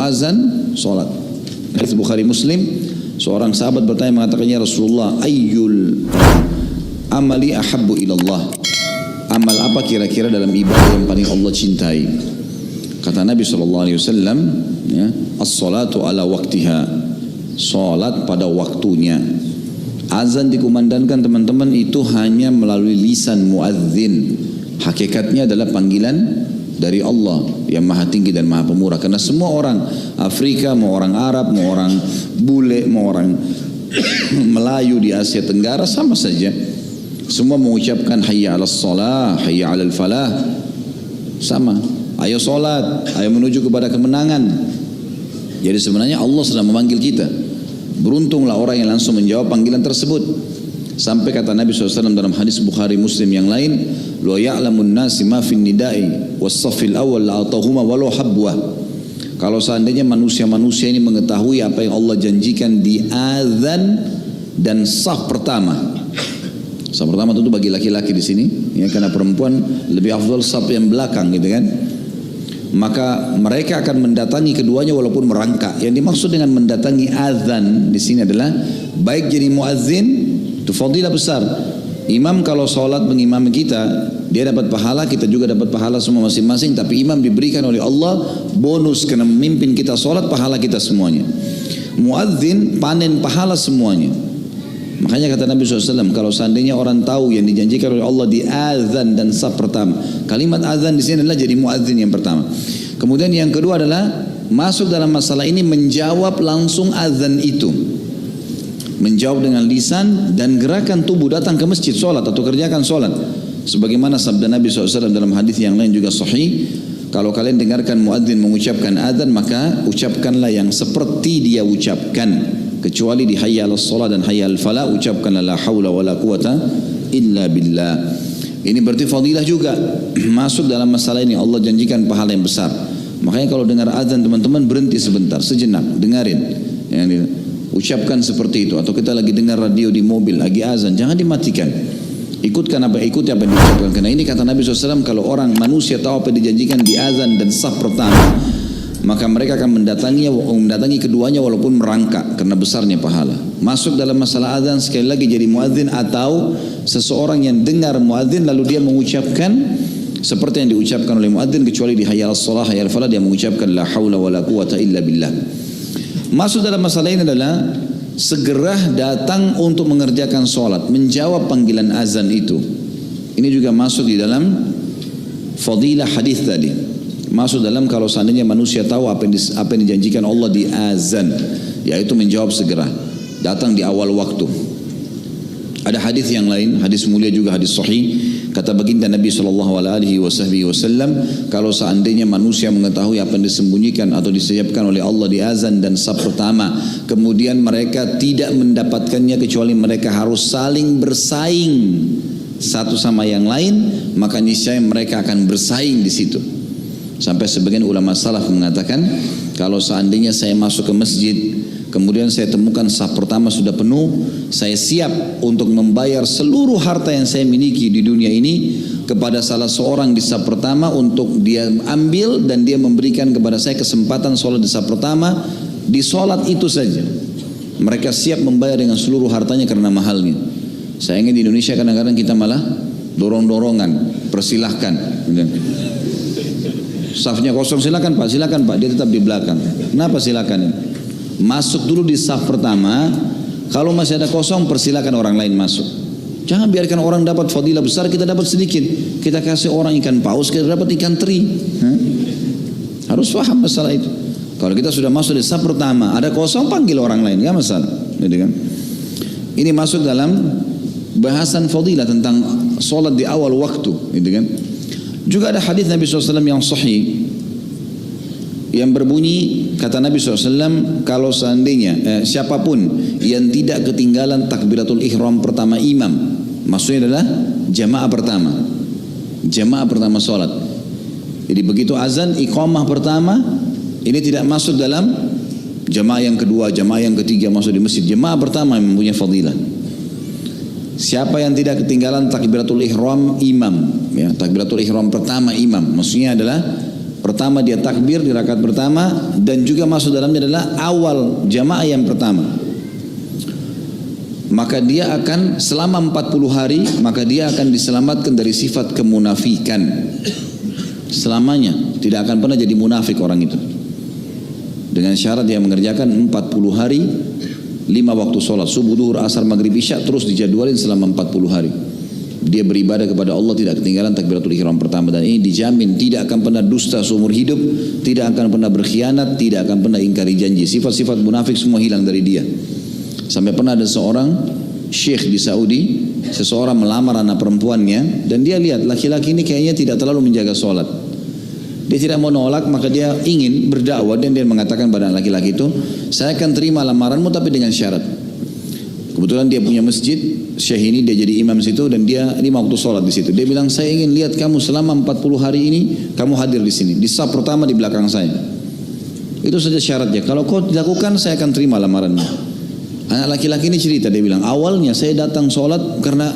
azan, sholat. Hadits Bukhari Muslim, seorang sahabat bertanya mengatakannya, Rasulullah, ayyul amali ahabbu ilallah, amal apa kira-kira dalam ibadah yang paling Allah cintai? Kata Nabi SAW, ya, as-salatu ala waktiha, salat pada waktunya. Azan dikumandangkan teman-teman itu hanya melalui lisan muadzin. Hakikatnya adalah panggilan dari Allah yang maha tinggi dan maha pemurah. Karena semua orang Afrika, mau orang Arab, mau orang bule, mau orang Melayu di Asia Tenggara sama saja. Semua mengucapkan hayya 'alas shalah, hayya 'alal falah. Sama. Ayo salat, ayo menuju kepada kemenangan. Jadi sebenarnya Allah sedang memanggil kita. Beruntunglah orang yang langsung menjawab panggilan tersebut. Sampai kata Nabi SAW dalam hadis Bukhari Muslim yang lain, lo ya'lamun nasi ma fin nidai was-saffil awal la'atahuma walau habwah. Kalau seandainya manusia-manusia ini mengetahui apa yang Allah janjikan di azan dan saf pertama. Saf pertama itu bagi laki-laki di sini, ya, karena perempuan lebih afdal saf yang belakang gitu kan. Maka mereka akan mendatangi keduanya walaupun merangkak. Yang dimaksud dengan mendatangi azan di sini adalah baik jadi muazzin, itu fadilah besar. Imam kalau sholat mengimami kita, dia dapat pahala, kita juga dapat pahala semua masing-masing. Tapi imam diberikan oleh Allah bonus karena memimpin kita sholat, pahala kita semuanya. Muazzin panen pahala semuanya. Makanya kata Nabi SAW, kalau seandainya orang tahu yang dijanjikan oleh Allah di azan dan saf pertama, kalimat azan di sini adalah jadi muadzin yang pertama. Kemudian yang kedua adalah masuk dalam masalah ini menjawab langsung azan itu, menjawab dengan lisan dan gerakan tubuh, datang ke masjid sholat atau kerjakan sholat. Sebagaimana sabda Nabi SAW dalam hadis yang lain juga sahih, kalau kalian dengarkan muadzin mengucapkan azan, maka ucapkanlah yang seperti dia ucapkan. Kecuali di hayya 'alas shalah dan hayya 'alal falah, ucapkanlah la haula wala quwata illa billah. Ini berarti fadilah juga. Masuk dalam masalah ini Allah janjikan pahala yang besar. Makanya kalau dengar azan teman-teman berhenti sebentar, sejenak, dengarin. Ya, ucapkan seperti itu. Atau kita lagi dengar radio di mobil, lagi azan, jangan dimatikan. Ikuti apa yang diucapkan. Karena ini kata Nabi SAW, kalau orang manusia tahu apa yang dijanjikan di azan dan saf pertama, maka mereka akan mendatangi keduanya walaupun merangkak karena besarnya pahala. Masuk dalam masalah azan sekali lagi jadi muadzin atau seseorang yang dengar muadzin lalu dia mengucapkan seperti yang diucapkan oleh muadzin, kecuali di hayya 'alas shalah hayya 'alal falah dia mengucapkan la haula wala quwata illa billah. Masuk dalam masalah ini adalah segera datang untuk mengerjakan sholat, menjawab panggilan azan itu. Ini juga masuk di dalam fadilah hadis tadi. Masuk dalam kalau seandainya manusia tahu apa yang dijanjikan Allah di azan, yaitu menjawab segera, datang di awal waktu. Ada hadis yang lain, hadis mulia juga, hadis sahih, kata baginda Nabi SAW, kalau seandainya manusia mengetahui apa yang disembunyikan atau disiapkan oleh Allah di azan dan saf pertama, kemudian mereka tidak mendapatkannya kecuali mereka harus saling bersaing satu sama yang lain, maka niscaya mereka akan bersaing di situ. Sampai sebagian ulama salaf mengatakan, kalau seandainya saya masuk ke masjid, kemudian saya temukan saf pertama sudah penuh, saya siap untuk membayar seluruh harta yang saya miliki di dunia ini kepada salah seorang di saf pertama untuk dia ambil dan dia memberikan kepada saya kesempatan sholat di saf pertama. Di sholat itu saja mereka siap membayar dengan seluruh hartanya karena mahalnya. Sayangnya di Indonesia kadang-kadang kita malah dorong-dorongan, persilahkan. Safnya kosong, silakan pak, dia tetap di belakang. Kenapa silakan? Masuk dulu di saf pertama, kalau masih ada kosong persilakan orang lain masuk. Jangan biarkan orang dapat fadilah besar, kita dapat sedikit. Kita kasih orang ikan paus, kita dapat ikan teri. Harus paham masalah itu. Kalau kita sudah masuk di saf pertama, ada kosong, panggil orang lain, nggak masalah. Ini masuk dalam bahasan fadilah tentang sholat di awal waktu, gitu kan? Juga ada hadis Nabi SAW yang sahih yang berbunyi, kata Nabi SAW, kalau seandainya siapapun yang tidak ketinggalan takbiratul ihram pertama imam, maksudnya adalah jamaah pertama sholat. Jadi begitu azan iqamah pertama, ini tidak masuk dalam jamaah yang kedua, jamaah yang ketiga masuk di masjid. Jamaah pertama yang mempunyai fadilah. Siapa yang tidak ketinggalan takbiratul ihram imam, ya, takbiratul ihram pertama imam, maksudnya adalah Pertama dia takbir di rakaat pertama, dan juga masuk dalamnya adalah awal jamaah yang pertama. Maka dia akan selama 40 hari, maka dia akan diselamatkan dari sifat kemunafikan. Selamanya tidak akan pernah jadi munafik orang itu. Dengan syarat dia mengerjakan 40 hari 5 waktu sholat, subuh, duhur, asar, maghrib, isya, terus dijadwalin selama 40 hari. Dia beribadah kepada Allah, tidak ketinggalan takbiratul ihram pertama, dan ini dijamin tidak akan pernah dusta seumur hidup, tidak akan pernah berkhianat, tidak akan pernah ingkari janji. Sifat-sifat munafik semua hilang dari dia. Sampai pernah ada seorang syekh di Saudi, seseorang melamar anak perempuannya, dan dia lihat laki-laki ini kayaknya tidak terlalu menjaga sholat. Dia tidak mau nolak, maka dia ingin berdakwah, dan dia mengatakan pada laki-laki itu, saya akan terima lamaranmu tapi dengan syarat. Kebetulan dia punya masjid, syekh ini dia jadi imam situ, dan dia 5 waktu sholat di situ. Dia bilang, saya ingin lihat kamu selama 40 hari ini kamu hadir di sini, di saf pertama di belakang saya. Itu saja syaratnya. Kalau kau lakukan, saya akan terima lamaranmu. Anak laki-laki ini cerita, dia bilang, awalnya saya datang sholat karena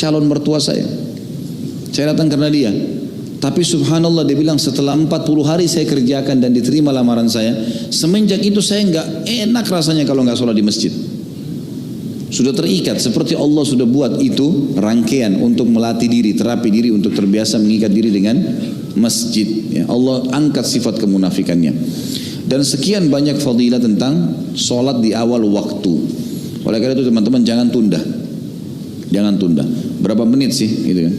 calon mertua saya. Saya datang karena dia. Tapi subhanallah, dia bilang setelah 40 hari saya kerjakan dan diterima lamaran saya, semenjak itu saya nggak enak rasanya kalau nggak sholat di masjid. Sudah terikat, seperti Allah sudah buat itu rangkaian untuk melatih diri, terapi diri untuk terbiasa mengikat diri dengan masjid. Ya, Allah angkat sifat kemunafikannya. Dan sekian banyak fadilah tentang sholat di awal waktu. Oleh karena itu teman-teman jangan tunda. Jangan tunda. Berapa menit sih? Gitu kan?